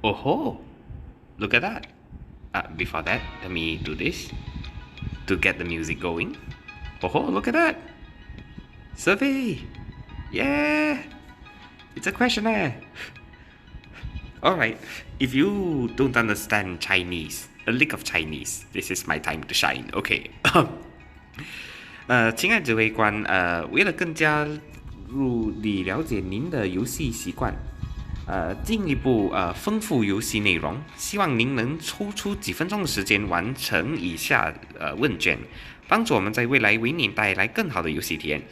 Oh, look at that. Before that, let me do this to get the music going. Oh, look at that. Survey. Yeah. It's a questionnaire. Alright, if you don't understand Chinese, a lick of Chinese, this is my time to shine. Okay. 亲爱的指挥官，为了更加入地了解您的游戏习惯，进一步丰富游戏内容，希望您能抽出几分钟的时间完成以下问卷，帮助我们在未来为您带来更好的游戏体验。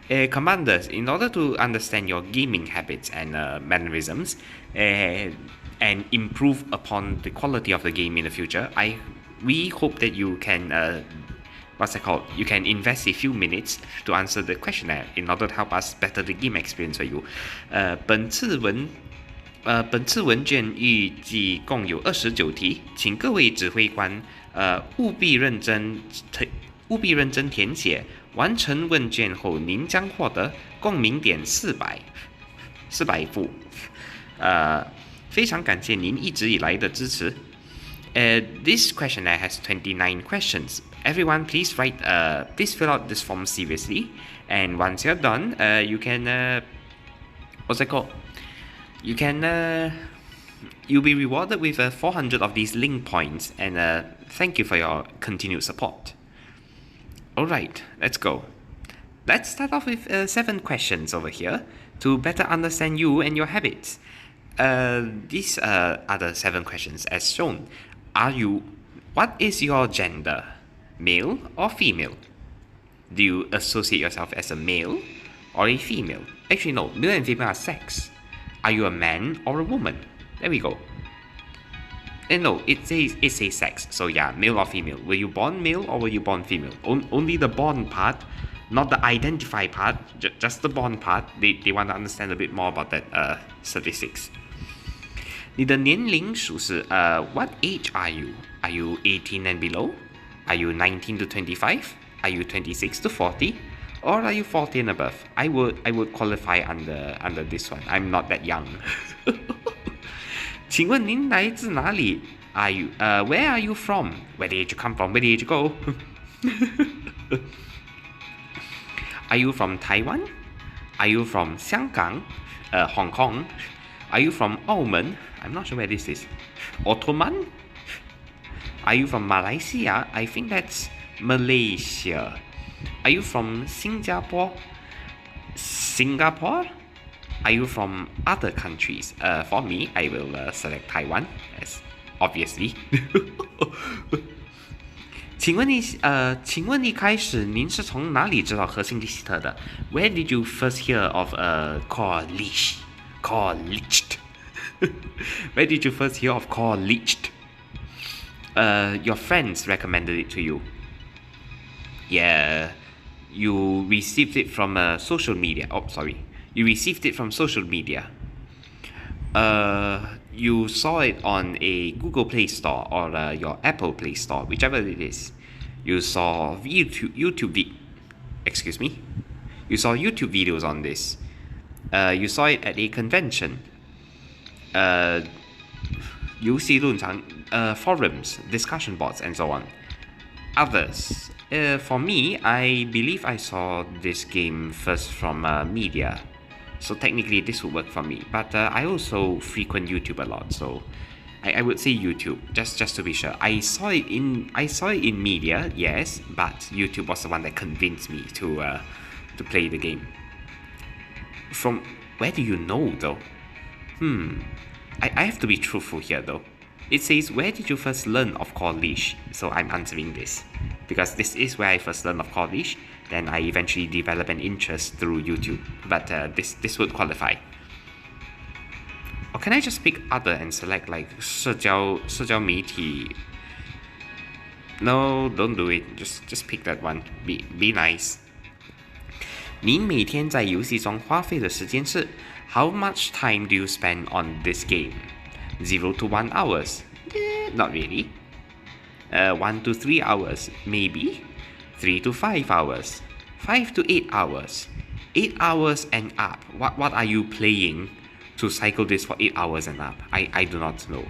Commanders, in order to understand your gaming habits and mannerisms and improve upon the quality of the game in the future, we hope that you can what's that called? You can invest a few minutes to answer the questionnaire in order to help us better the game experience for you. 本次问卷预计共有29题，请各位指挥官务必认真填写。完成问卷后，您将获得共鸣点400副。非常感谢您一直以来的支持。This questionnaire has 29 questions. Everyone, please fill out this form seriously. And once you're done, you can, what's it called? You'll be rewarded with 400 of these link points. And thank you for your continued support. Alright, let's go. Let's start off with 7 questions over here to better understand you and your habits. These are the 7 questions as shown. What is your gender? Male or female? Do you associate yourself as a male or a female? Actually, no, male and female are sex. Are you a man or a woman? There we go. No, it says sex. So yeah, male or female. Were you born male or were you born female? Only the born part, not the identify part, just the born part. They want to understand a bit more about that statistics. 你的年龄属是what age are you? Are you 18 and below? Are you 19 to 25? Are you 26 to 40? Or are you 40 and above? I would qualify under this one. I'm not that young. 请问您来自哪里 where are you from? Where did you come from? Where did you go? Are you from Taiwan? Are you from 香港 Hong Kong? Are you from 澳门 I'm not sure where this is. Ottoman? Are you from Malaysia? I think that's Malaysia. Are you from Singapore? Are you from other countries? For me, I will select Taiwan, as obviously. 请问一开始您是从哪里知道核心利希特的 Where did you first hear of Korlicht? Where did you first hear of Korlicht? Your friends recommended it to you. Yeah, you received it from social media. Oh, sorry. You received it from social media. You saw it on a Google Play Store or your Apple Play Store, whichever it is. You saw YouTube videos on this. You saw it at a convention. 游戏论坛 forums, discussion boards, and so on. Others. For me, I believe I saw this game first from media. So technically this would work for me. But I also frequent YouTube a lot, so I would say YouTube, just to be sure. I saw it in media, yes, but YouTube was the one that convinced me to play the game. From where do you know though? I have to be truthful here though. It says, where did you first learn of Korlicht? So I'm answering this. Because this is where I first learned of Korlicht. Then I eventually developed an interest through YouTube. But this would qualify. Or can I just pick other and select like 社交媒体? No, don't do it. Just pick that one. Be nice. 您每天在游戏中花费的时间是 How much time do you spend on this game? 0 to 1 hours? Not really. 1 to 3 hours? Maybe. 3 to 5 hours? 5 to 8 hours? 8 hours and up. What are you playing to cycle this for 8 hours and up. I do not know.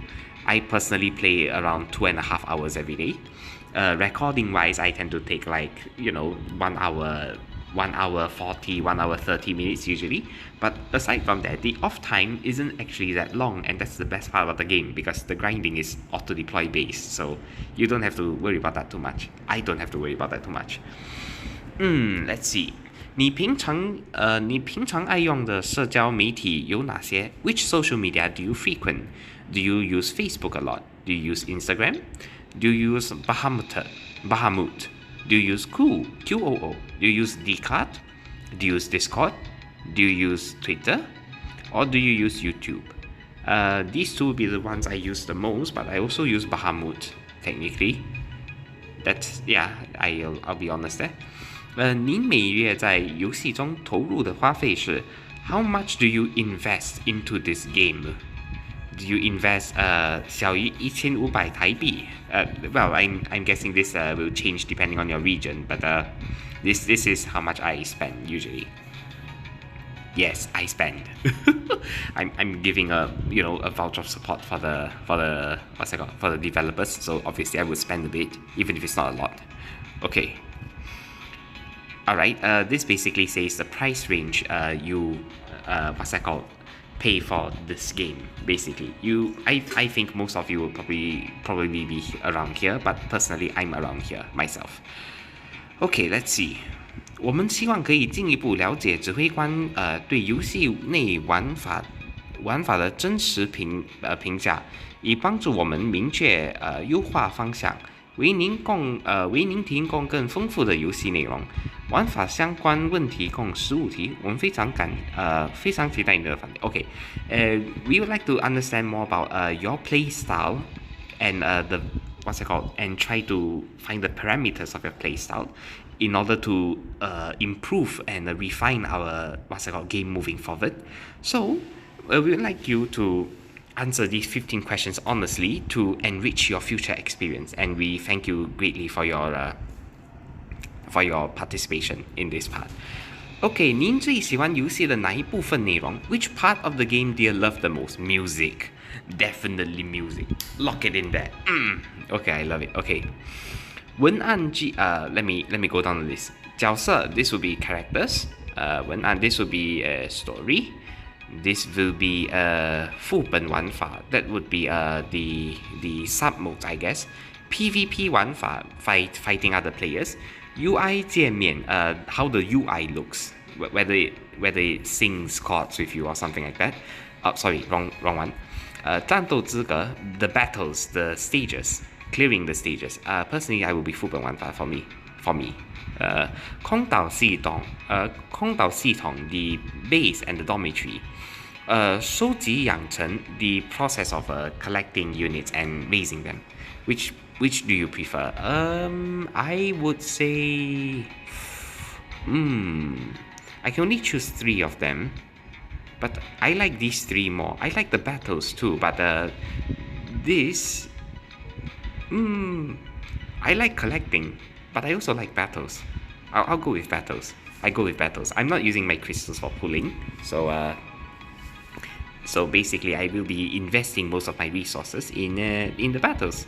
I personally play around 2.5 hours every day. Recording wise, I tend to take like 1 hour, 1 hour 40, 1 hour 30 minutes usually. But aside from that, the off time isn't actually that long, and that's the best part about the game because the grinding is auto deploy based, so you don't have to worry about that too much. I don't have to worry about that too much. Let's see. 你平常爱用的社交媒体有哪些 ？Which social media do you frequent? Do you use Facebook a lot? Do you use Instagram? Do you use Bahamut? Do you use QOO? Do you use Dcard? Do you use Discord? Do you use Twitter? Or do you use YouTube? These two will be the ones I use the most, but I also use Bahamut technically. I'll be honest there. 您每月在游戏中投入的花费是 How much do you invest into this game? Do you invest 小于1500台币 Well, I'm guessing this will change depending on your region, but this is how much I spend usually. Yes, I spend. I'm giving a voucher of support for the for the developers. So obviously I would spend a bit, even if it's not a lot. Okay. Alright. This basically says the price range you pay for this game. Basically, I think most of you will probably be around here, but personally I'm around here myself. Okay, let's see. 我们希望可以进一步了解指挥官对游戏内玩法的真实评价，以帮助我们明确优化方向，为您提供更丰富的游戏内容。玩法相关问题共15题，我们非常期待你的反馈。Okay, we would like to understand more about your play style and and try to find the parameters of your play style in order to improve and refine our game moving forward. So we would like you to answer these 15 questions honestly to enrich your future experience, and we thank you greatly for your participation in this part. Okay, 您最喜欢游戏的哪一部分内容 Which part of the game do you love the most? Music. Definitely music. Lock it in there. Okay, I love it. Okay. 文案let me go down the list. 角色 this will be characters. 文案 this will be story. This will be 副本玩法 that would be the sub modes, I guess. PvP 玩法 fighting other players. UI 界面 how the UI looks, whether it sings chords with you or something like that. Oh, sorry, wrong one. 战斗资格 the battles, the stages, clearing the stages. Personally, I will be 副本玩法 for me. 空岛系统 the base and the dormitory. 收集养成 the process of collecting units and raising them. Which do you prefer? I would say I can only choose 3 of them, but I like these 3 more. I like the battles too, but this I like collecting, but I also like battles. I'll go with battles. I go with battles. I'm not using my crystals for pulling, so basically I will be investing most of my resources in the battles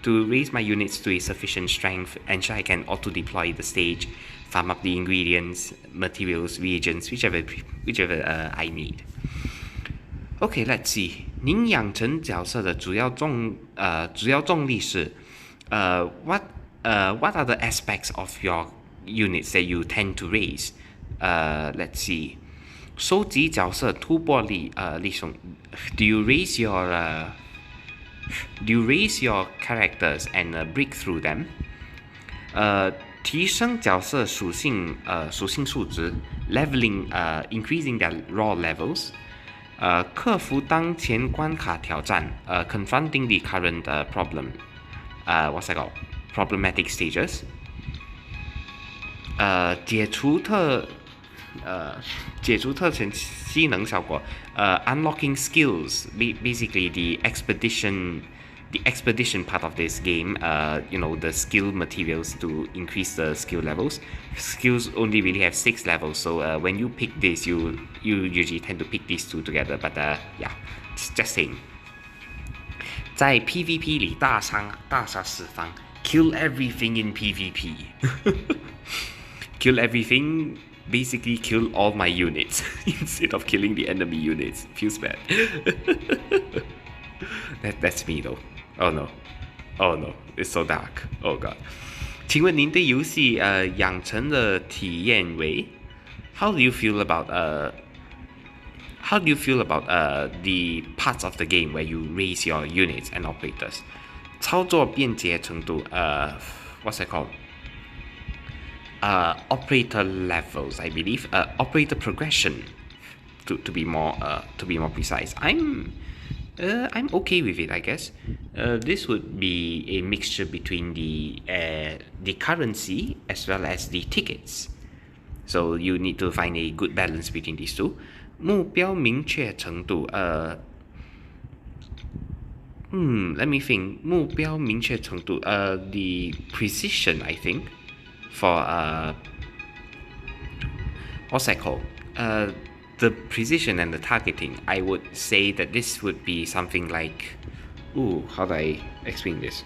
to raise my units to a sufficient strength, ensure I can auto-deploy the stage, farm up the ingredients, materials, reagents, whichever I need. Okay, let's see. 您养成角色的主要重力是what are the aspects of your units that you tend to raise? Let's see. 收集角色突破力do you raise your characters and break through them? 提升角色属性数值 leveling increasing their raw levels. 克服当前关卡挑战 confronting the current problematic stages. 解除特权技能效果 unlocking skills, basically the expedition the expedition part of this game, the skill materials to increase the skill levels. Skills only really have 6 levels, so when you pick this, you usually tend to pick these two together. But yeah, just saying. 在 PVP 里大杀四方 ，kill everything in PVP 。Kill everything, basically kill all my units instead of killing the enemy units. Feels bad. That's me though. Oh no. Oh no. It's so dark. Oh god. 请问您对游戏养成的体验为 How do you feel about the parts of the game where you raise your units and operators? 操作便捷程度 what's that called? Operator levels, I believe. Operator progression, to be more precise. I'm okay with it, I guess. This would be a mixture between the currency as well as the tickets. So you need to find a good balance between these two. 目标明确程度 let me think. 目标明确程度 the precision, I think. For what's that called? The precision and the targeting, I would say that this would be something like, how do I explain this?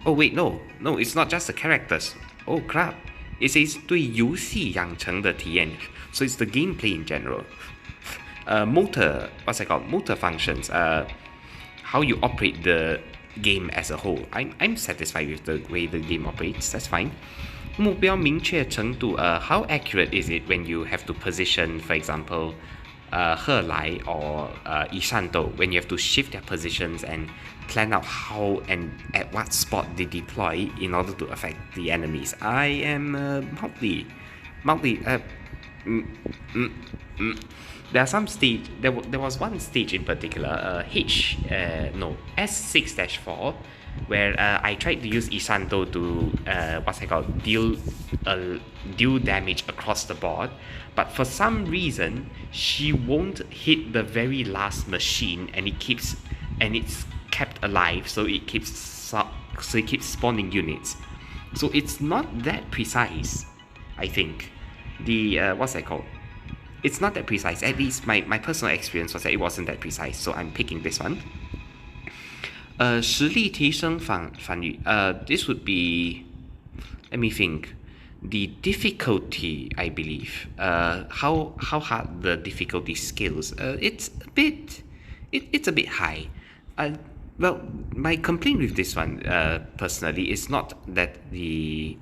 Oh wait, no, it's not just the characters. Oh crap, it says 对游戏养成的体验, so it's the gameplay in general. What's that called? Motor functions. How you operate the game as a whole. I'm satisfied with the way the game operates. That's fine. 目标明确程度 how accurate is it when you have to position, for example, 贺来 or 一善斗 when you have to shift their positions and plan out how and at what spot they deploy in order to affect the enemies? I am mildly there are some stage. There was one stage in particular, S6-4, where I tried to use Isando to deal damage across the board, but for some reason she won't hit the very last machine, and it's kept alive, so it keeps spawning units. So it's not that precise, I think. It's not that precise. At least my personal experience was that it wasn't that precise, so I'm picking this one. 实力提升防御 this would be, let me think, the difficulty, I believe. How hard the difficulty scales. It's a bit high. Well, my complaint with this one, personally, is not that the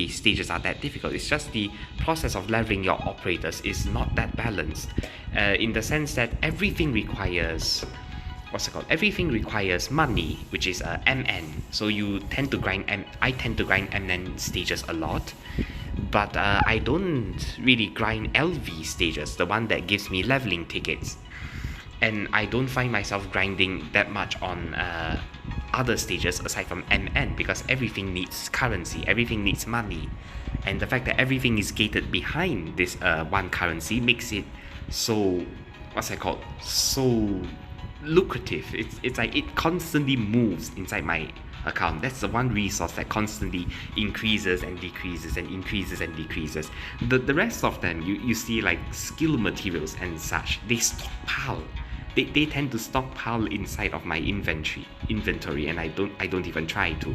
stages are that difficult. It's just the process of leveling your operators is not that balanced, in the sense that everything requires Everything requires money, which is MN. So you tend to grind I tend to grind MN stages a lot, but I don't really grind LV stages, the one that gives me leveling tickets. And I don't find myself grinding that much on other stages aside from MN, because everything needs currency, everything needs money. And the fact that everything is gated behind this one currency makes it so, so lucrative. It's like it constantly moves inside my account. That's the one resource that constantly increases and decreases and increases and decreases. The rest of them, you see, like skill materials and such, they stockpile. They tend to stockpile inside of my inventory, and I don't even try to.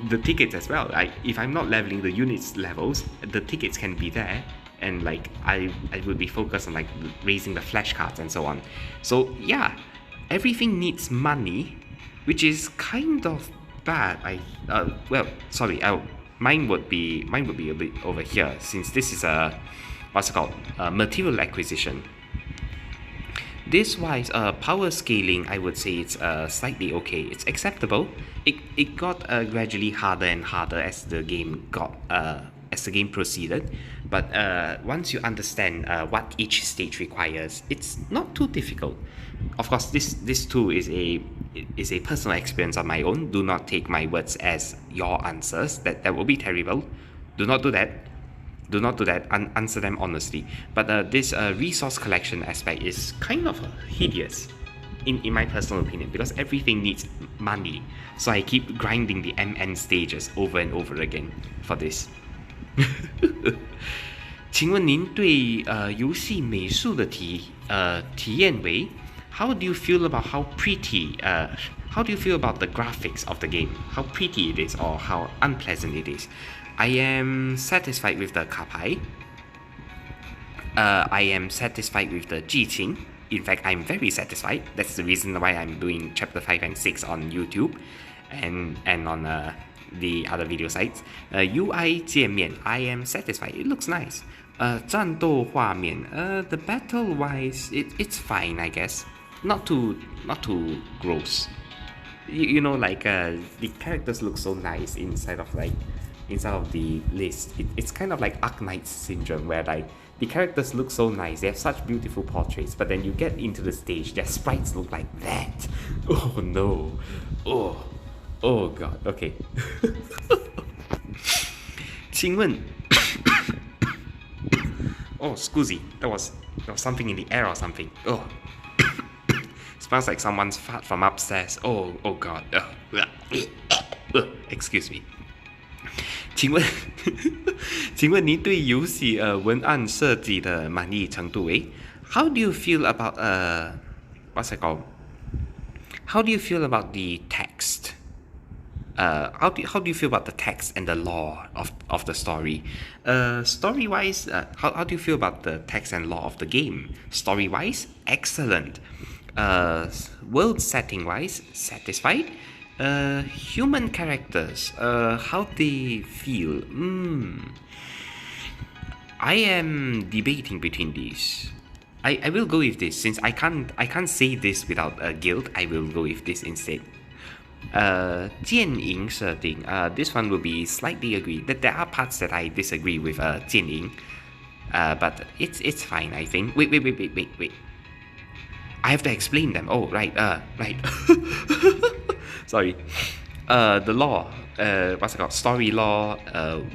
The tickets as well. If I'm not leveling the units levels, the tickets can be there, and like I would be focused on like raising the flashcards and so on. So yeah, everything needs money, which is kind of bad. Mine would be a bit over here, since this is a material acquisition. This wise, power scaling, I would say it's slightly okay. It's acceptable. It got gradually harder and harder as the game proceeded. But once you understand what each stage requires, it's not too difficult. Of course, this too is a personal experience of my own. Do not take my words as your answers. That will be terrible. Do not do that. Do not do that. Answer them honestly. But this resource collection aspect is kind of hideous, in my personal opinion, because everything needs money. So I keep grinding the MN stages over and over again for this. 请问您对游戏美术的体验为 How do you feel about how pretty how do you feel about the graphics of the game? How pretty it is or how unpleasant it is? I am satisfied with the 卡牌. I am satisfied with the 剧情. In fact, I'm very satisfied. That's the reason why I'm doing chapter 5 and 6 on YouTube and on the other video sites. UI 界面 I am satisfied. It looks nice. 战斗画面 the battle wise it's fine, I guess. Not too gross. You know, like the characters look so nice inside of the list. It's kind of like Arknights syndrome, where like the characters look so nice, they have such beautiful portraits, but then you get into the stage, their sprites look like that. Oh no. Oh god. Okay. 请问 Oh, scusi. That was something in the air or something. Oh. Smells like someone's fart from upstairs. Oh god. Excuse me. 请问您对游戏文案设计的满意程度为 How do you feel about what's it called? How do you feel about the text? How do you feel about the text and the lore of the story? Story wise, how do you feel about the text and lore of the game? Story wise, excellent. World setting wise, satisfied. Human characters, how they feel. I am debating between these. I will go with this, since I can't say this without guilt. I will go with this instead. 剑营设定 this one will be slightly agree. That there are parts that I disagree with 剑营 but it's fine, I think. Wait. I have to explain them. Oh, right. Sorry. The lore, what's it called? Story lore,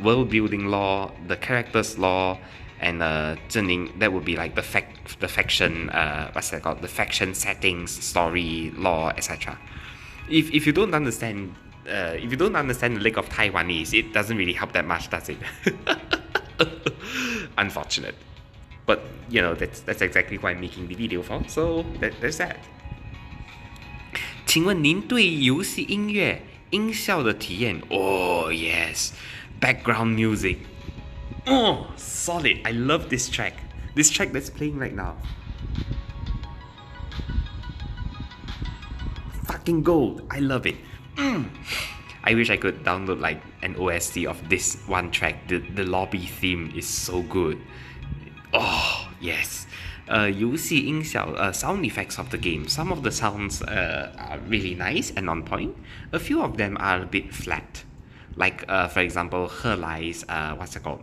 world building lore, the characters lore, and 阵营 that would be like the faction, what's that called? The faction settings, story, lore, etc. If you don't understand the Lake of Taiwanese, it doesn't really help that much, does it? Unfortunate. But you know, that's exactly what I'm making the video for. So there's that. 请问您对游戏音乐音效的体验 Oh yes, background music. Oh, solid. I love this track. This track that's playing right now. Fucking gold. I love it. I wish I could download like an OST of this one track. The lobby theme is so good. Oh yes. 游戏音效 sound effects of the game. Some of the sounds are really nice and on point. A few of them are a bit flat. Like for example, Helai's what's it called?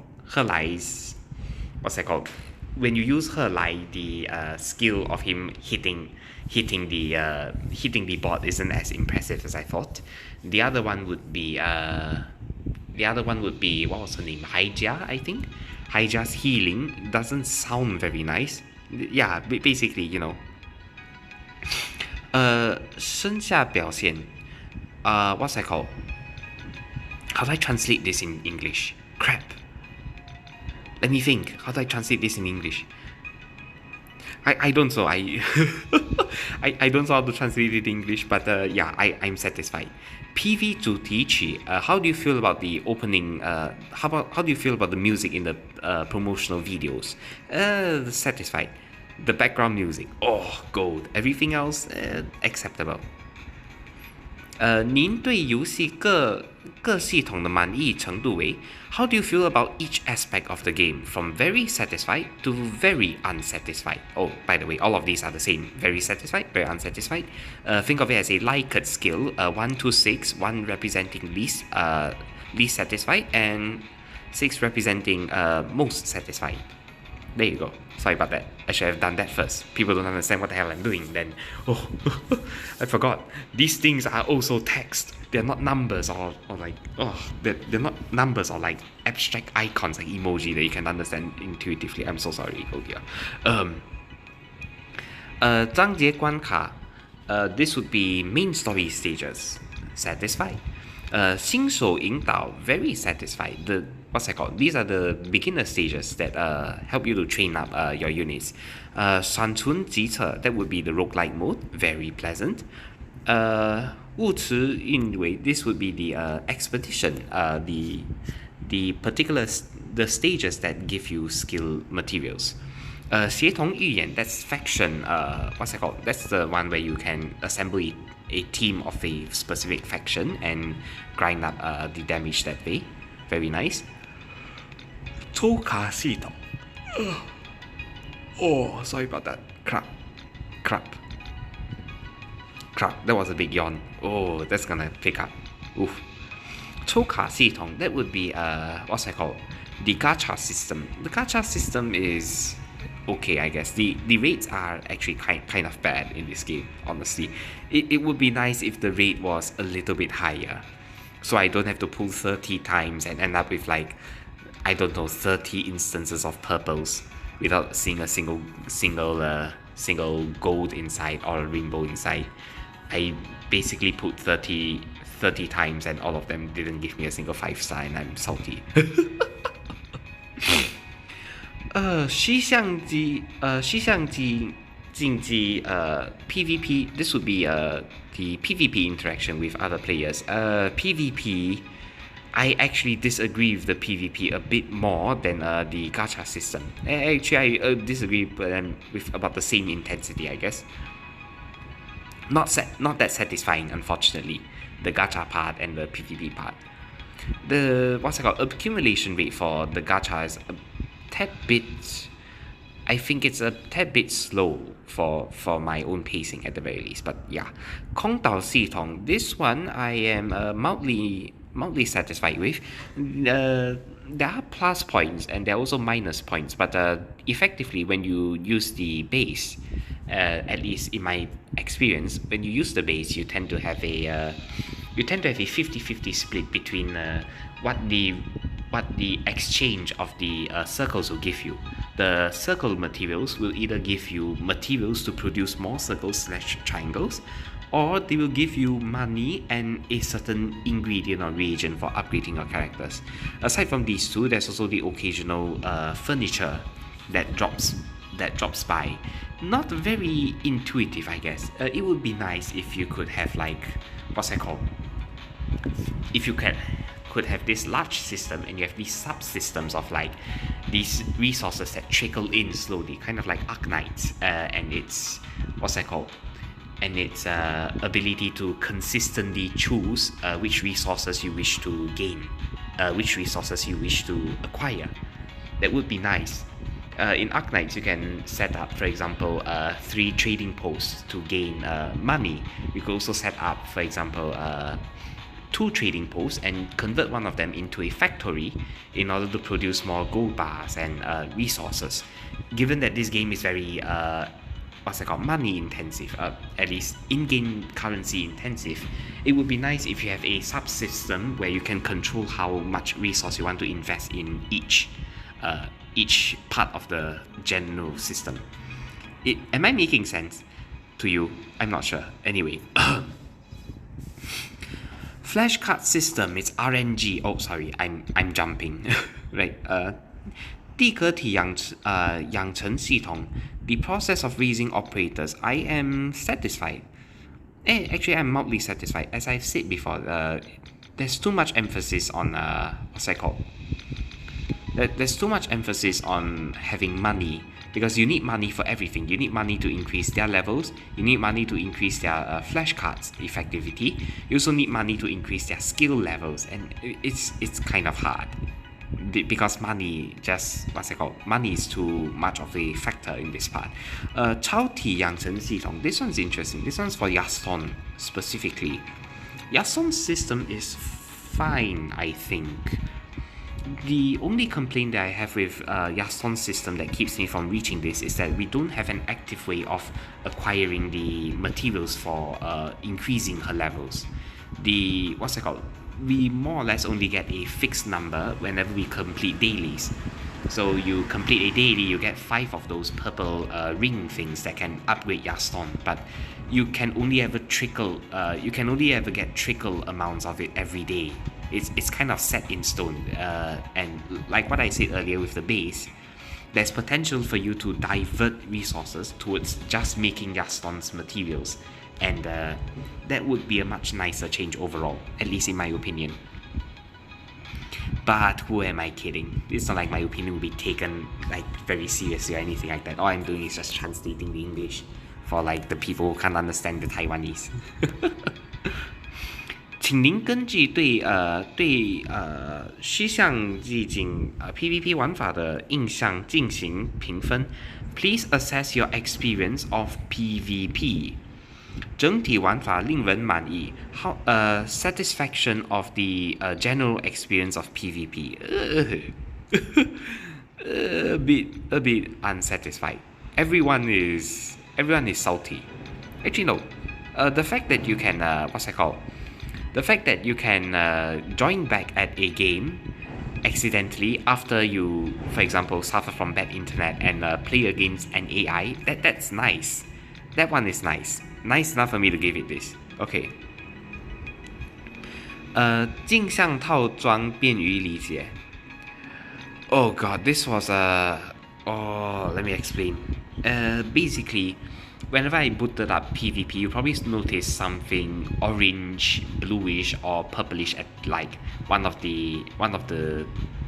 When you use Helai, the skill of him hitting the board isn't as impressive as I thought. The other one would be what was her name? Haija, I think. Haija's healing doesn't sound very nice. Yeah, basically, you know. 声下表现 what's that called? How do I translate this in English? Crap. Let me think. How do I translate this in English? I don't know. I don't know how to translate it in English, but yeah, I'm satisfied. PV 主题曲 how do you feel about the opening? How do you feel about the music in the promotional videos? Satisfied. The background music, oh, gold. Everything else acceptable. 您对游戏各系统的满意程度为 How do you feel about each aspect of the game, from very satisfied to very unsatisfied? Oh, by the way, all of these are the same. Very satisfied, very unsatisfied. Think of it as a Likert scale, 1 to 6, 1 representing least satisfied and 6 representing most satisfied. there you go. Sorry about that. I should have done that first. People don't understand what the hell I'm doing. Then, oh, I forgot. These things are also text. They're not numbers or like, they're not numbers or like abstract icons like emoji that you can understand intuitively. I'm so sorry. Oh dear. 章节关卡 this would be main story stages. Satisfied. 新手引导 very satisfied. What's that called? These are the beginner stages that help you to train up your units. 闪存即测 that would be the roguelike mode. Very pleasant. 物持运维 this would be the expedition. The the stages that give you skill materials. 协同预演 that's faction. What's that called? That's the one where you can assemble a team of a specific faction and grind up the damage that way. Very nice. 抽卡系统 Oh, sorry about that. Crap. That was a big yawn. Oh, that's gonna pick up. Oof. 抽卡系统 that would be what's that called? The gacha system. The gacha system is okay, I guess. The rates are actually kind of bad in this game, honestly. It would be nice if the rate was a little bit higher, so I don't have to pull 30 times and end up with like, I don't know, 30 instances of purples without seeing a single gold inside or a rainbow inside. I basically put 30 times and all of them didn't give me a single 5-star and I'm salty. 西象棋竞技 PvP. This would be the PvP interaction with other players. PvP, I actually disagree with the PvP a bit more than the gacha system. Actually, I disagree with about the same intensity, I guess. Not that satisfying, unfortunately. The gacha part and the PvP part. The what's it called? Accumulation rate for the gacha is a tad bit. I think it's a tad bit slow for my own pacing at the very least. But yeah, 空岛系统. This one I am mildly satisfied with. There are plus points and there are also minus points, but effectively when you use the base, at least in my experience, when you use the base, you tend to have a 50-50 split between what the exchange of the circles will give you. The circle materials will either give you materials to produce more circles / triangles, or they will give you money and a certain ingredient or reagent for upgrading your characters. Aside from these two, there's also the occasional furniture that drops by. Not very intuitive, I guess. It would be nice if you could have like, what's that called? If you could have this large system and you have these subsystems of like these resources that trickle in slowly, kind of like Arknights, and its what's that called? And its ability to consistently choose which resources you wish to gain, which resources you wish to acquire. That would be nice. In Arknights, you can set up, for example, 3 trading posts to gain money. You could also set up, for example, 2 trading posts and convert one of them into a factory in order to produce more gold bars and resources. Given that this game is very money intensive, at least in-game currency intensive, it would be nice if you have a subsystem where you can control how much resource you want to invest in each part of the general system. Am I making sense to you? I'm not sure. Anyway. Flashcard system, it's RNG. Oh, sorry, I'm jumping. Right. 地壳体养成系统, the process of raising operators. I am satisfied. Actually, I'm mildly satisfied. As I've said before, there's too much emphasis on what's that called? There's too much emphasis on having money, because you need money for everything. You need money to increase their levels. You need money to increase their flashcards effectivity. You also need money to increase their skill levels, and it's kind of hard because money money is too much of a factor in this part. 超体养成系统. This one's interesting. This one's for Yaston specifically. Yaston's system is fine, I think. The only complaint that I have with Yaston's system that keeps me from reaching this is that we don't have an active way of acquiring the materials for increasing her levels. What's it called? We more or less only get a fixed number whenever we complete dailies. So you complete a daily, you get 5 of those purple ring things that can upgrade Yaston, but you can only ever get trickle amounts of it every day. It's kind of set in stone, and like what I said earlier with the base, there's potential for you to divert resources towards just making Yaston's materials, and that would be a much nicer change overall, at least in my opinion. But who am I kidding? It's not like my opinion will be taken like very seriously or anything like that. All I'm doing is just translating the English for like the people who can't understand the Taiwanese. 请您根据对虚像寂静PVP 玩法的印象进行评分。Please assess your experience of PVP. 整体玩法令人满意。Satisfaction of the general experience of PVP. A bit unsatisfied. Everyone is salty. Actually no. The fact that you can the fact that you can join back at a game accidentally after you, for example, suffer from bad internet and play against an AI, that's nice. That one is nice. Nice enough for me to give it this. Okay. 镜像套装便于理解。Oh god, this was let me explain. Basically, whenever I booted up PvP, you probably notice something orange, bluish, or purplish at like one of the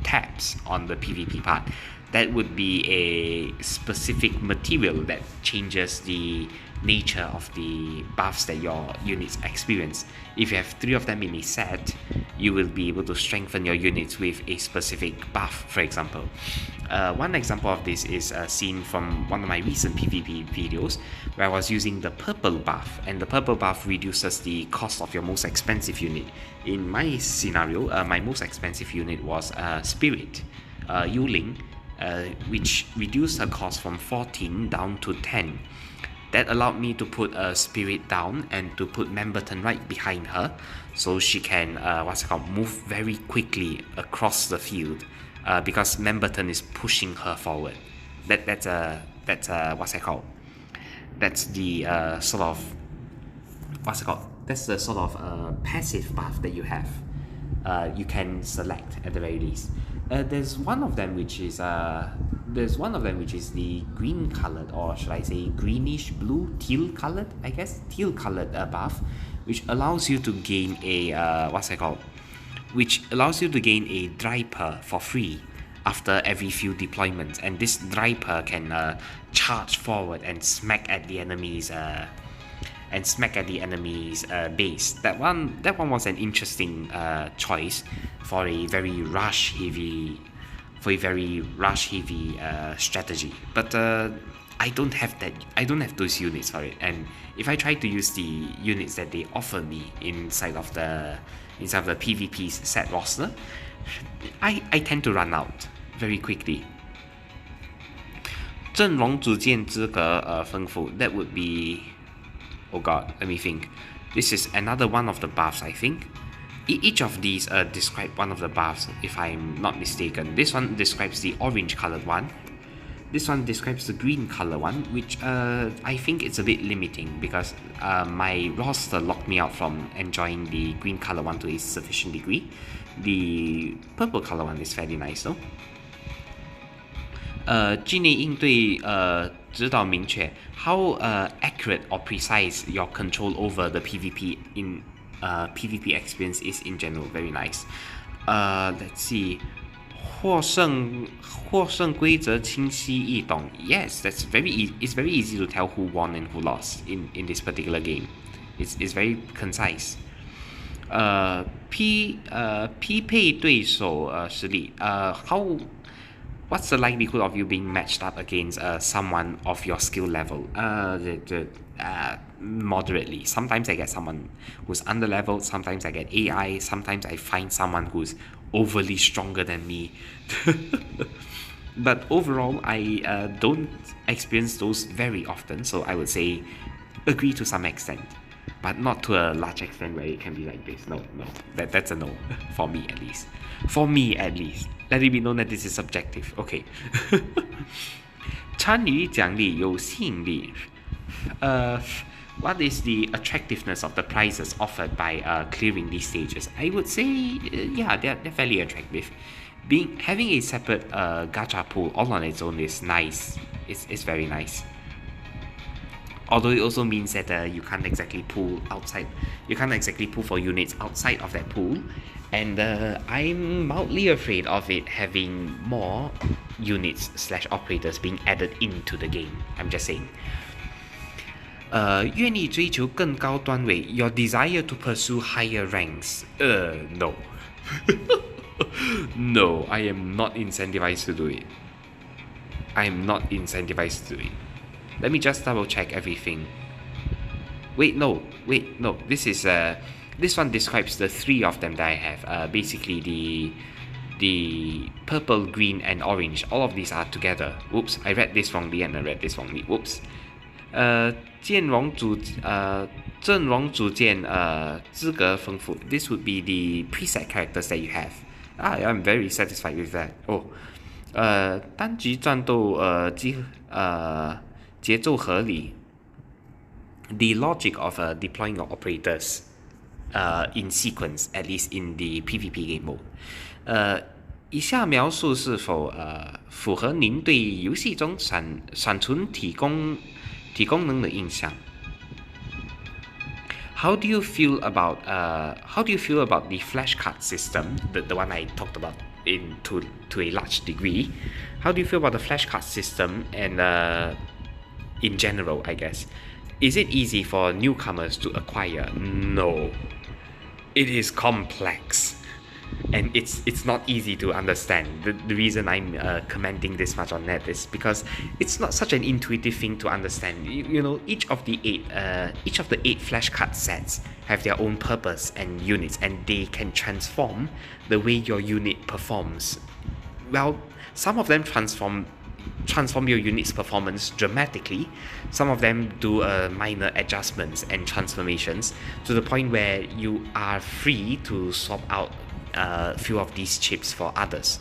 tabs on the PvP part. That would be a specific material that changes the nature of the buffs that your units experience. If you have 3 of them in a set, you will be able to strengthen your units with a specific buff, for example. One example of this is seen from one of my recent PvP videos, where I was using the purple buff, and the purple buff reduces the cost of your most expensive unit. In my scenario, my most expensive unit was Spirit, Yuling, which reduced her cost from 14 down to 10. That allowed me to put a Spirit down and to put Memberton right behind her, so she can move very quickly across the field, because Memberton is pushing her forward. That's the sort of passive buff that you have. You can select at the very least. There's one of them which is the green colored, or should I say greenish blue, teal colored, I guess, teal colored buff, which allows you to gain a Driper for free after every few deployments, and this Driper can charge forward and smack at the enemy's base. That one was an interesting choice for a very rush heavy strategy. But I don't have those units for it. And if I try to use the units that they offer me inside of the PvP's set roster, I tend to run out very quickly. 阵容组件资格丰富. That would be, oh god, let me think. This is another one of the buffs, I think. Each of these describe one of the buffs, if I'm not mistaken. This one describes the orange colored one. This one describes the green color one, which I think it's a bit limiting because my roster locked me out from enjoying the green color one to a sufficient degree. The purple color one is fairly nice though. 境内应对指导明确. How accurate or precise your control over the PvP in PvP experience is in general very nice. Let's see. 获胜规则清晰易懂. Yes, it's very easy to tell who won and who lost in this particular game. It's very concise. 匹配对手实力. what's the likelihood of you being matched up against someone of your skill level? Moderately. Sometimes I get someone who's under leveled, sometimes I get AI, sometimes I find someone who's overly stronger than me. But overall, I don't experience those very often, so I would say agree to some extent, but not to a large extent where it can be like this. No, that's a no for me at least. For me at least. Let it be known that this is subjective. Okay. 参与奖励有吸引力。What is the attractiveness of the prizes offered by clearing these stages? I would say, yeah, they're fairly attractive. Having a separate gacha pool all on its own is nice. It's very nice. Although it also means that you can't exactly pull outside. You can't exactly pull for units outside of that pool. And I'm mildly afraid of it having more units / operators being added into the game. I'm just saying. 愿意追求更高段位 Your desire to pursue higher ranks. No. No, I am not incentivized to do it. I am not incentivized to do it. Let me just double check everything. Wait, no. This one describes the 3 of them that I have. Basically the purple, green, and orange. All of these are together. Whoops, I read this wrongly and I read this wrongly. Whoops. 阵容组件资格丰富 This would be the preset characters that you have. I'm very satisfied with that. 单局战斗节奏合理 The logic of deploying your operators in sequence, at least in the PvP game mode. 以下描述是否符合您对游戏中闪存体功能的印象 How do you feel about the flashcard system, the one I talked about to a large degree? How do you feel about the flashcard system and in general, I guess? Is it easy for newcomers to acquire? No. It is complex. And it's not easy to understand. The reason I'm commenting this much on that is because it's not such an intuitive thing to understand. You know, each of the 8 flashcard sets have their own purpose and units, and they can transform the way your unit performs. Well, some of them transform your unit's performance dramatically. Some of them do minor adjustments and transformations to the point where you are free to swap out a few of these chips for others.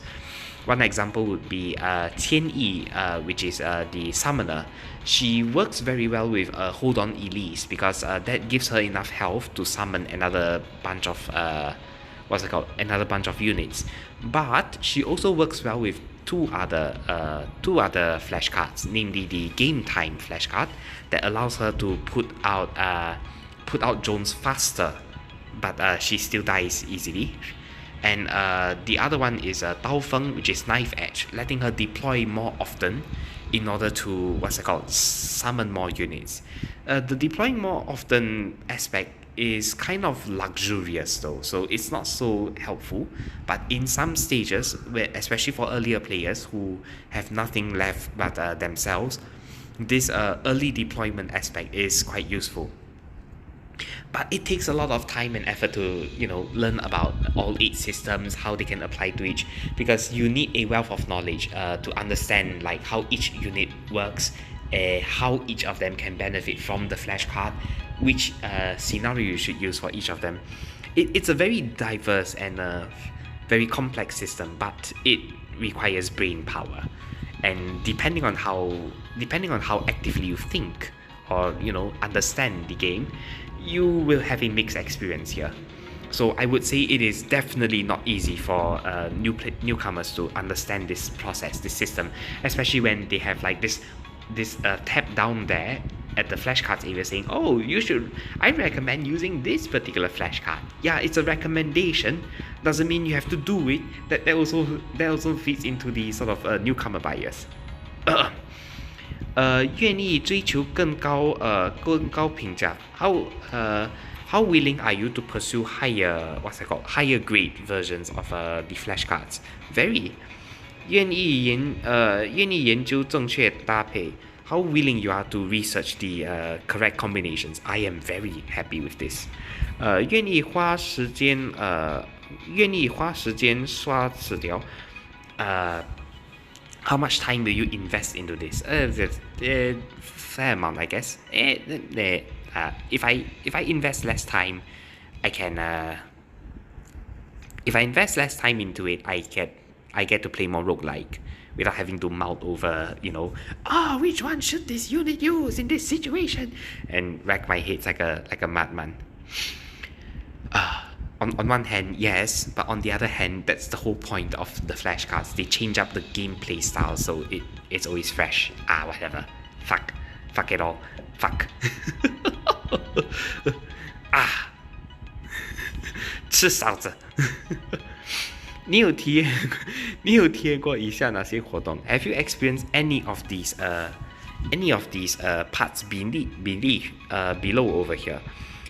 One example would be Tian Yi, which is the summoner. She works very well with Hold On Elise because that gives her enough health to summon another bunch of another bunch of units. But she also works well with two other flashcards, namely the game time flashcard that allows her to put out drones faster, but she still dies easily. And the other one is Dao Feng, which is knife edge, letting her deploy more often in order to summon more units. The deploying more often aspect is kind of luxurious though, so it's not so helpful. But in some stages, where especially for earlier players who have nothing left but themselves, this early deployment aspect is quite useful. But it takes a lot of time and effort to, learn about all 8 systems, how they can apply to each, because you need a wealth of knowledge to understand like how each unit works, how each of them can benefit from the flashcard, which scenario you should use for each of them. It's a very diverse and very complex system, but it requires brain power. And depending on how actively you think or understand the game, you will have a mixed experience here. So I would say it is definitely not easy for newcomers to understand this process, this system, especially when they have like this tab down there at the flashcards area saying, oh, I recommend using this particular flashcard. Yeah, it's a recommendation, doesn't mean you have to do it. That also feeds into the sort of newcomer bias. 愿意追求更高评价 How willing are you to pursue higher grade versions of the flashcards? Very. 愿意研究正确搭配。How willing you are to research the correct combinations. I am very happy with this. 愿意花时间刷纸条。How much time will you invest into this? Fair amount, I guess. If I invest less time, I can. If I invest less time into it, I get to play more roguelike without having to mouth over, which one should this unit use in this situation, and rack my head like a madman. On one hand, yes, but on the other hand, that's the whole point of the flashcards. They change up the gameplay style, so it's always fresh. Whatever. Fuck it all. Fuck. 吃嫂子。你有体验过以下哪些活动 ？Have you experienced any of these parts below over here?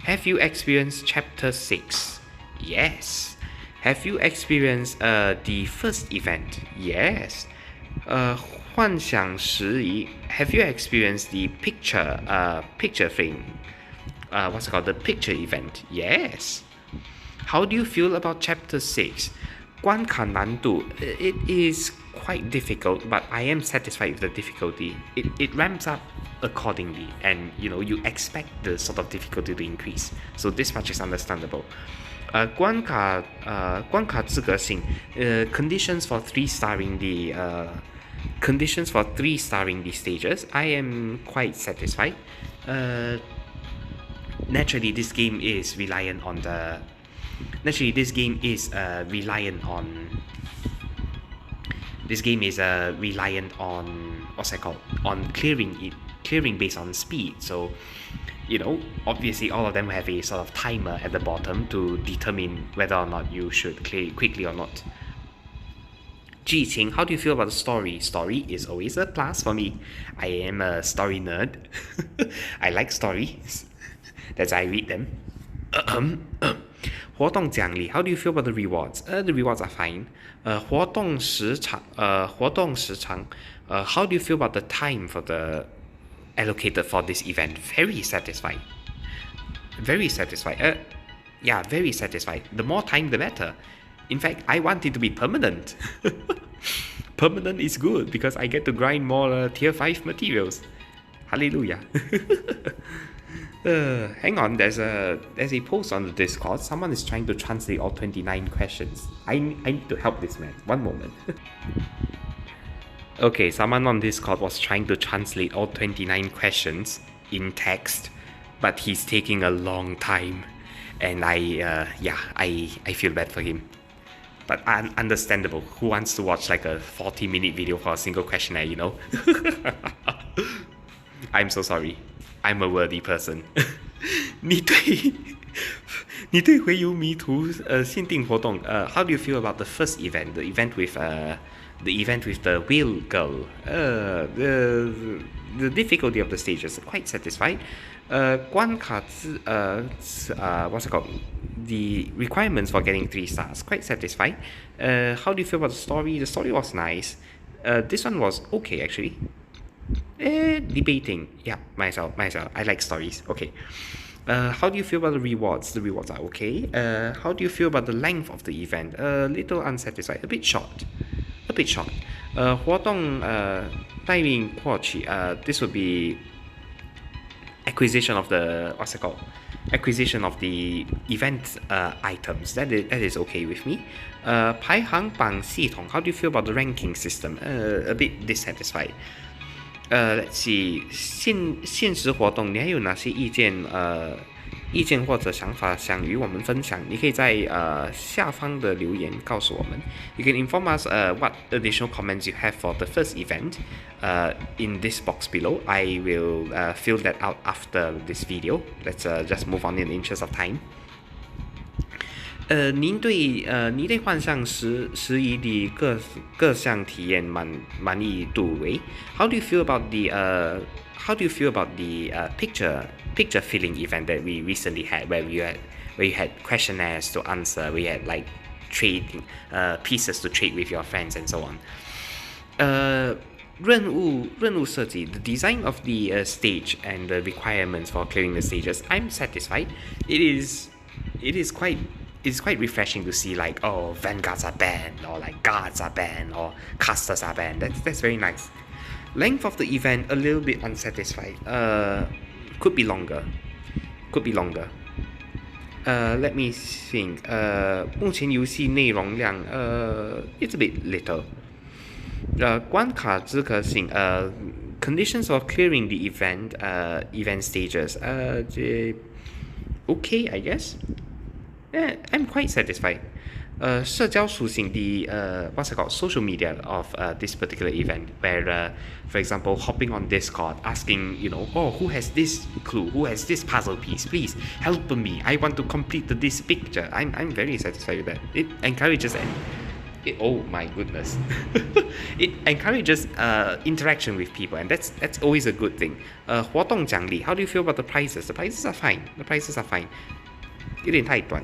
Have you experienced Chapter 6? Yes. Have you experienced the first event? Yes. 幻想时移 Have you experienced the picture frame? What's it called? The picture event? Yes. How do you feel about Chapter 6? 关卡难度 It is quite difficult, but I am satisfied with the difficulty. It ramps up accordingly, and you expect the sort of difficulty to increase. So this much is understandable. 关卡资格性 conditions for 3-starring the stages. I am quite satisfied. Naturally, this game is reliant on what's that called? On clearing based on speed. So, obviously all of them have a sort of timer at the bottom to determine whether or not you should clear it quickly or not. 剧情 How do you feel about the story? Story is always a plus for me. I am a story nerd. I like stories. That's why I read them. 活动奖励 How do you feel about the rewards? The rewards are fine. 活动时长 How do you feel about the time for the allocated for this event? Very satisfied. Very satisfied. Very satisfied. The more time, the better. In fact, I want it to be permanent. Permanent is good because I get to grind more tier 5 materials. Hallelujah. Hang on, there's a post on the Discord. Someone is trying to translate all 29 questions. I need to help this man. One moment. Okay, someone on Discord was trying to translate all 29 questions in text, but he's taking a long time, and I feel bad for him. But understandable. Who wants to watch like a 40-minute video for a single questionnaire, I'm so sorry. I'm a worthy person. 你对回游迷途限定活动 How do you feel about the first event? The event with the whale girl. The difficulty of the stages quite satisfied. 关卡what's it called? The requirements for getting 3 stars quite satisfied. How do you feel about the story? The story was nice. This one was okay actually. Debating. Yeah, myself. I like stories. Okay. How do you feel about the rewards? The rewards are okay. How do you feel about the length of the event? A little unsatisfied. A bit short. 活动待命获取 this would be acquisition of the acquisition of the event items. That is okay with me. 排行榜系统 How do you feel about the ranking system? A bit dissatisfied. Let's see. 现实活动你还有哪些意见或者想法想与我们分享？你可以在下方的留言告诉我们。You can inform us what additional comments you have for the first event in this box below. I will fill that out after this video. Let's just move on in the interest of time. 您对幻象时移的各项体验满意度为 How do you feel about the picture filling event that we recently had, where you had questionnaires to answer, we had like trading pieces to trade with your friends and so on. 任务设计 the design of the stage and the requirements for clearing the stages, I'm satisfied. It is quite refreshing to see like vanguards are banned or like guards are banned or casters are banned. That's very nice. Length of the event a little bit unsatisfied. Could be longer. Let me think. 目前游戏内容量it's a bit little. 关卡资格性 conditions of clearing the event stages okay I guess. I'm quite satisfied. 社交属性 the what's it called social media of this particular event where for example hopping on Discord asking who has this clue, who has this puzzle piece, please help me, I want to complete this picture. I'm very satisfied with that. It encourages oh my goodness. It encourages interaction with people and that's always a good thing. 活动奖励 how do you feel about the prizes? The prizes are fine. 有点太短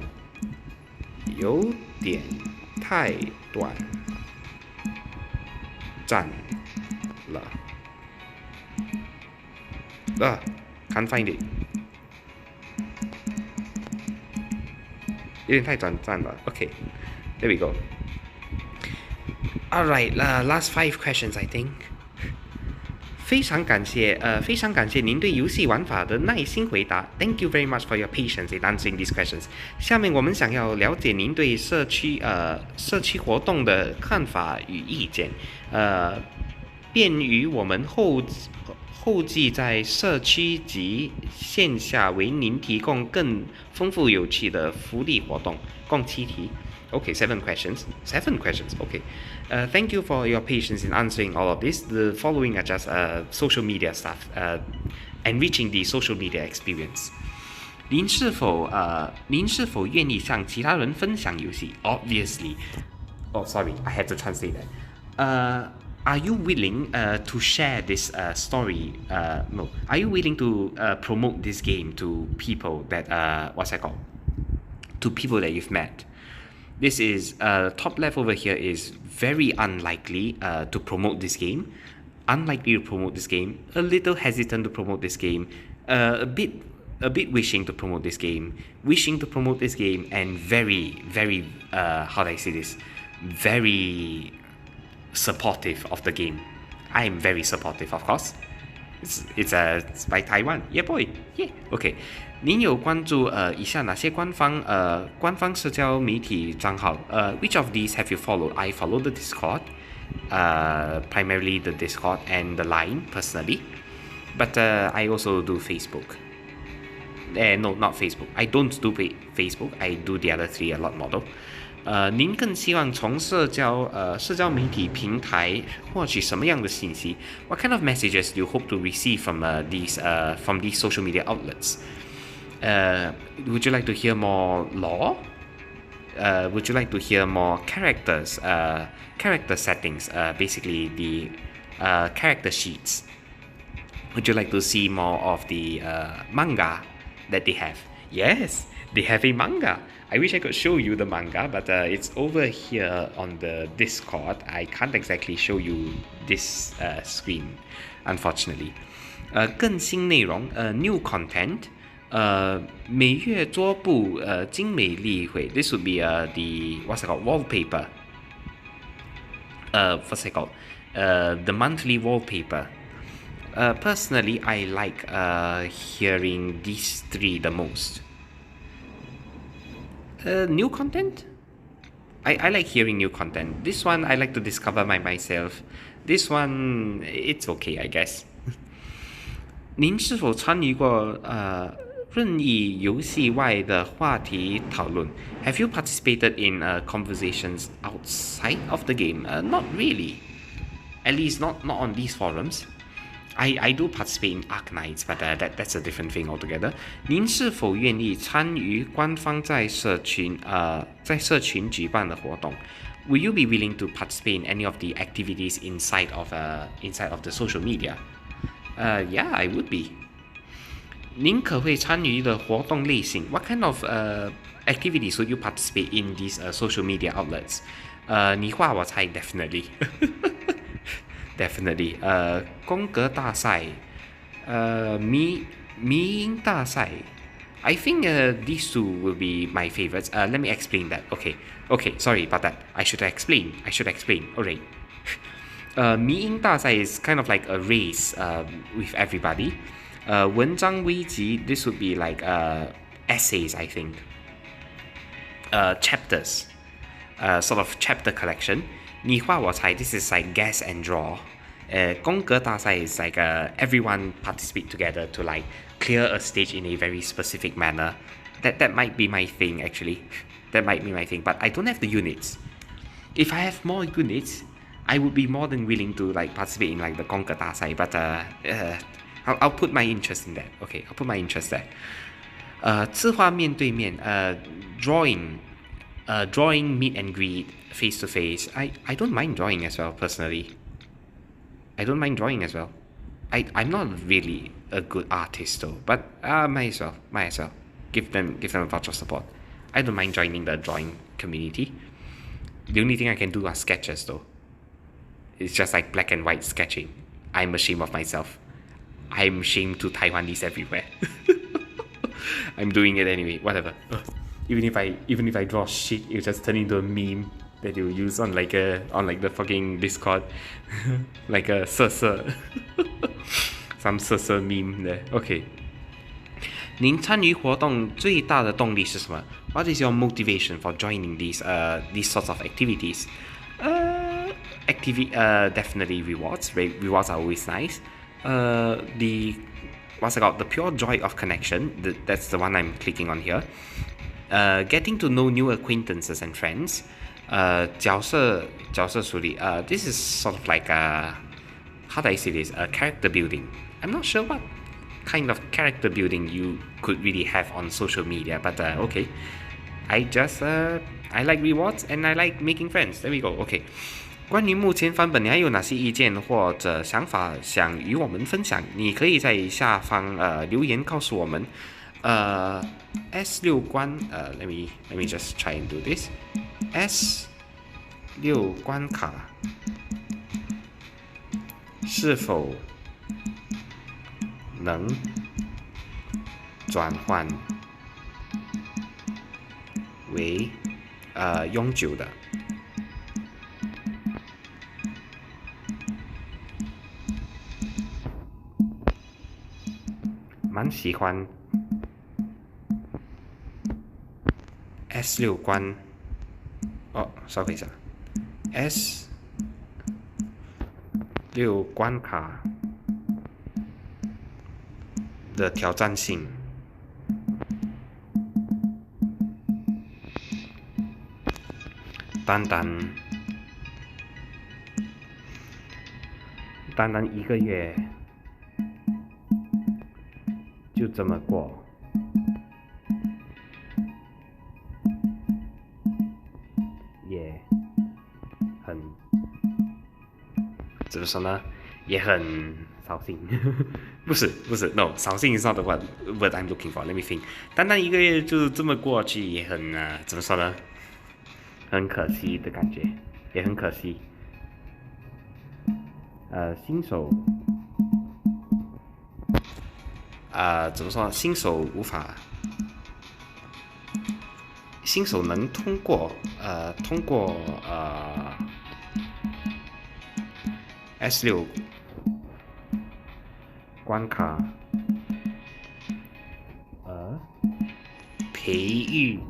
赞了can't find it. 有点太短暂了 Okay, there we go. Alright, last 5 questions I think. 非常感谢您对游戏玩法的耐心回答。Thank you very much for your patience in answering these questions. 下面我们想要了解您对社区活动的看法与意见，便于我们后继在社区及线下为您提供更丰富有趣的福利活动。共7题。Okay, 7 questions. Okay. Thank you for your patience in answering all of this. The following are just social media stuff, enriching the social media experience. 您是否愿意向其他人分享游戏 Obviously. Oh, sorry, I had to translate that. Are you willing to share this story? No. Are you willing to promote this game to people that to people that you've met? This is top left over here is very unlikely to promote this game. Unlikely to promote this game. A little hesitant to promote this game. A bit wishing to promote this game. Wishing to promote this game, and very how do I say this? Very supportive of the game. I am very supportive, of course. It's by Taiwan. Yeah, boy. Yeah. Okay. 您有关注以下哪些官方社交媒体账号？Which of these have you followed? I follow the Discord, primarily the Discord and the Line personally, but I also do Facebook. No, not Facebook. I don't do Facebook. I do the other 3 a lot more though. 您更希望从社交媒体平台获取什么样的信息 ？What kind of messages do you hope to receive from these social media outlets? Would you like to hear more lore? Would you like to hear more character settings? Basically the character sheets. Would you like to see more of the manga that they have? Yes, they have a manga. I wish I could show you the manga, but it's over here on the Discord. I can't exactly show you this screen, unfortunately. 更新内容 new content. 每月桌布精美例会 This would be the what's it called wallpaper. What's it called? The monthly wallpaper. Personally, I like hearing these 3 the most. New content? I like hearing new content. This one I like to discover myself. This one it's okay, I guess. 您是否参与过任意游戏外的话题讨论 Have you participated in conversations outside of the game? Not really. At least not on these forums. I do participate in Arknights, but that's a different thing altogether. 您是否愿意参与官方在社群举办的活动 Will you be willing to participate in any of the activities inside of the social media? Yeah, I would be. 您可会参与的活动类型 What kind of activities would you participate in these social media outlets? 你画我猜 definitely. definitely. 宫格大赛，迷音大赛。I think these two will be my favorites. Let me explain that. Okay. Sorry about that. I should explain. Alright. 迷音大赛 is kind of like a race with everybody. 文章危机 this would be like essays, I think. Chapters. Sort of chapter collection. 你画我猜 this is like guess and draw. 宫格大赛 is like everyone participate together to like clear a stage in a very specific manner. That might be my thing actually. That might be my thing, but I don't have the units. If I have more units, I would be more than willing to like participate in like the 宫格大赛, but I'll put my interest in that. Okay, I'll put my interest there. 字画面对面 drawing meet and greet face to face. I don't mind drawing as well personally. I don't mind drawing as well. I'm not really a good artist though, but might as well give them a bunch of support. I don't mind joining the drawing community. The only thing I can do are sketches though. It's just like black and white sketching. I'm ashamed of myself. I'm ashamed to Taiwanese everywhere. I'm doing it anyway. Whatever. Even if I draw shit, it'll just turn into a meme that you'll use on like the fucking Discord. Like a some meme there. Okay. 您参与活动最大的动力是什么 What is your motivation for joining these sorts of activities? Definitely rewards. Rewards are always nice. What's it called? The pure joy of connection. That's the one I'm clicking on here. Getting to know new acquaintances and friends. 角色处理 this is sort of like how do I say this? Character building. I'm not sure what kind of character building you could really have on social media, but okay. I like rewards and I like making friends. There we go. Okay. 关于目前版本，你还有哪些意见或者想法想与我们分享？你可以在下方留言告诉我们。S6 关let me just try and do this. S6 关卡是否能转换为永久的？蛮喜欢 S6 关稍等一下 S6 关卡的挑战性单单一个月就这么过，也很怎么说呢？也很扫兴。不是 ，no， 扫兴 is not the word I'm looking for. Let me think. 单单一个月就这么过去，也很怎么说呢？很可惜的感觉，也很可惜。新手。怎么说？新手能通过S6 关卡培育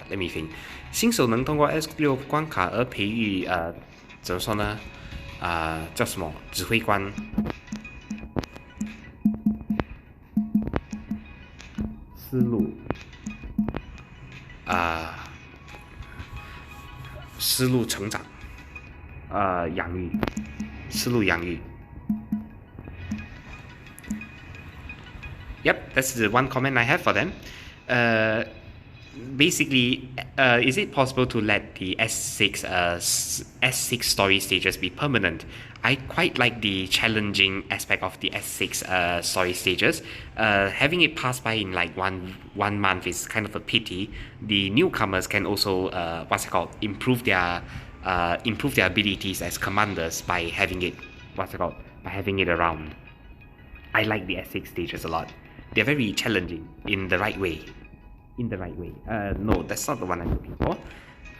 let me think， 新手能通过 S6 关卡而培育怎么说呢？叫什么？指挥官。思路成长，养育，思路养育。Yep, that's the one comment I have for them. Basically, is it possible to let the S6 story stages be permanent? I quite like the challenging aspect of the S6 story stages. Having it pass by in like one month is kind of a pity. The newcomers can also improve their improve their abilities as commanders by having it, by having it around. I like the S6 stages a lot. They're very challenging in the right way. No, that's not the one I'm looking for.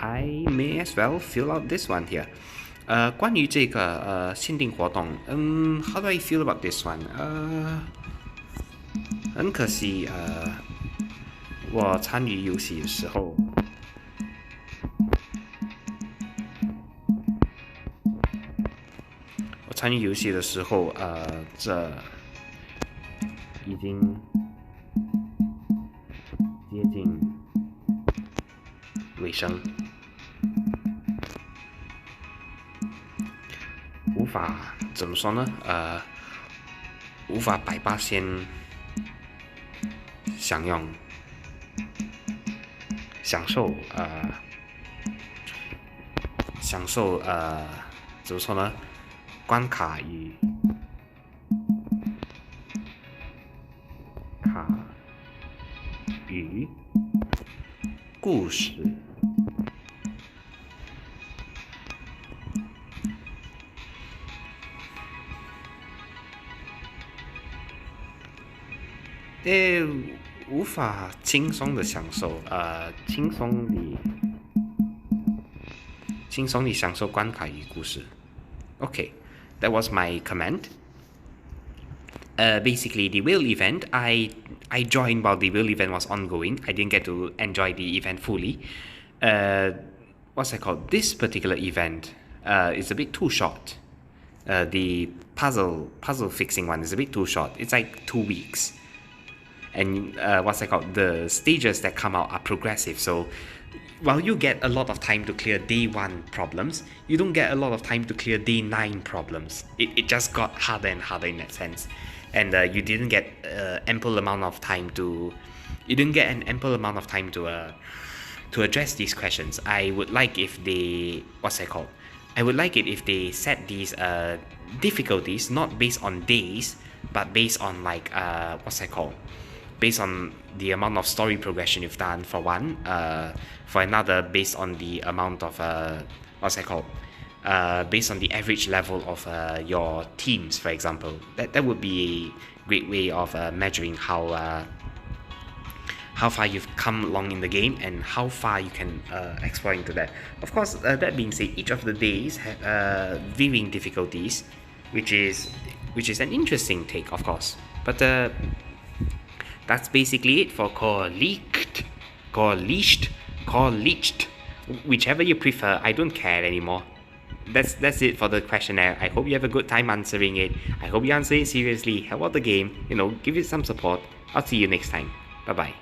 I may as well fill out this one here. 关于这个限定活动，how do I feel about this one？很可惜，我参与游戏的时候，这已经接近尾声。无法怎么说呢？无法100%享受怎么说呢？关卡与故事。无法轻松的享受，轻松地享受关卡与故事。Okay, that was my comment. Basically, the whale event, I joined while the whale event was ongoing. I didn't get to enjoy the event fully. What's it called? This particular event is a bit too short. The puzzle fixing one is a bit too short. It's like 2 weeks. And the stages that come out are progressive, so while you get a lot of time to clear day 1 problems, you don't get a lot of time to clear day 9 problems. It just got harder and harder in that sense, and you didn't get an ample amount of time to address these questions. I would like if they set these difficulties not based on days, but based on based on the amount of story progression you've done for one, for another based on the amount of based on the average level of your teams, for example. That would be a great way of measuring how far you've come along in the game and how far you can explore into that. Of course, that being said, each of the days have varying difficulties, which is an interesting take, of course. But that's basically it for Core Leaked, whichever you prefer. I don't care anymore. That's it for the questionnaire. I hope you have a good time answering it. I hope you answer it seriously. Help out the game. Give it some support. I'll see you next time. Bye bye.